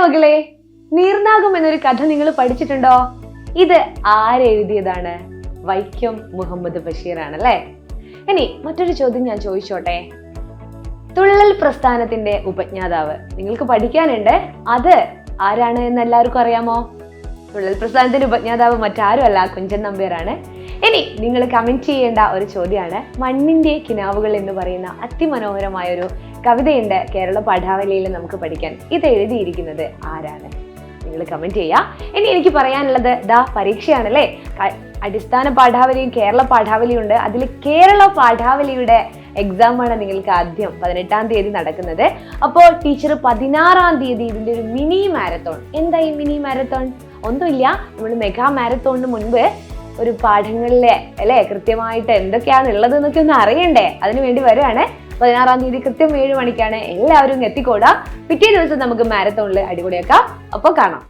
മകളെ, നീർനാഗം എന്നൊരു കഥ നിങ്ങൾ പഠിച്ചിട്ടുണ്ടോ? ഇത് ആരെഴുതിയതാണ്? വൈക്കം മുഹമ്മദ് ബഷീർ ആണല്ലേ. ഇനി മറ്റൊരു ചോദ്യം ഞാൻ ചോദിച്ചോട്ടെ. തുള്ളൽ പ്രസ്ഥാനത്തിന്റെ ഉപജ്ഞാതാവ് നിങ്ങൾക്ക് പഠിക്കാനുണ്ട്. അത് ആരാണ് എന്ന് എല്ലാവർക്കും അറിയാമോ? തുള്ളൽ പ്രസ്ഥാനത്തിന്റെ ഉപജ്ഞാതാവ് മറ്റാരും അല്ല, കുഞ്ചൻ നമ്പ്യാരാണ്. ഇനി നിങ്ങൾ കമന്റ് ചെയ്യേണ്ട ഒരു ചോദ്യമാണ്, മണ്ണിന്റെ കിനാവുകൾ എന്ന് പറയുന്ന അതിമനോഹരമായ ഒരു കവിതയുണ്ട് കേരള പാഠാവലിയിൽ നമുക്ക് പഠിക്കാൻ. ഇത് എഴുതിയിരിക്കുന്നത് ആരാണ്? നിങ്ങൾ കമന്റ് ചെയ്യാ. ഇനി എനിക്ക് പറയാനുള്ളത് പരീക്ഷയാണല്ലേ. അടിസ്ഥാന പാഠാവലിയും കേരള പാഠാവലിയും ഉണ്ട്. അതിൽ കേരള പാഠാവലിയുടെ എക്സാം ആണ് നിങ്ങൾക്ക് ആദ്യം 18-ാം തീയതി നടക്കുന്നത്. അപ്പോൾ ടീച്ചർ 16-ാം തീയതി ഇതിന്റെ ഒരു മിനി മാരത്തോൺ. എന്താ ഈ മിനി മാരത്തോൺ? ഒന്നുമില്ല, നമ്മൾ മെഗാ മാരത്തോണിന് മുൻപ് ഒരു പാഠങ്ങളിലെ കൃത്യമായിട്ട് എന്തൊക്കെയാണ് ഉള്ളത് എന്നൊക്കെ ഒന്ന് അറിയണ്ടേ, അതിനു വേണ്ടി വരികയാണ്. 16-ാം തീയതി കൃത്യം 7 മണിക്കാണ്. എല്ലാവരും എത്തിക്കോടാ. പിറ്റേ ദിവസം നമുക്ക് മാരത്തോണിൽ അടിപൊളിയാക്കാം. അപ്പോൾ കാണാം.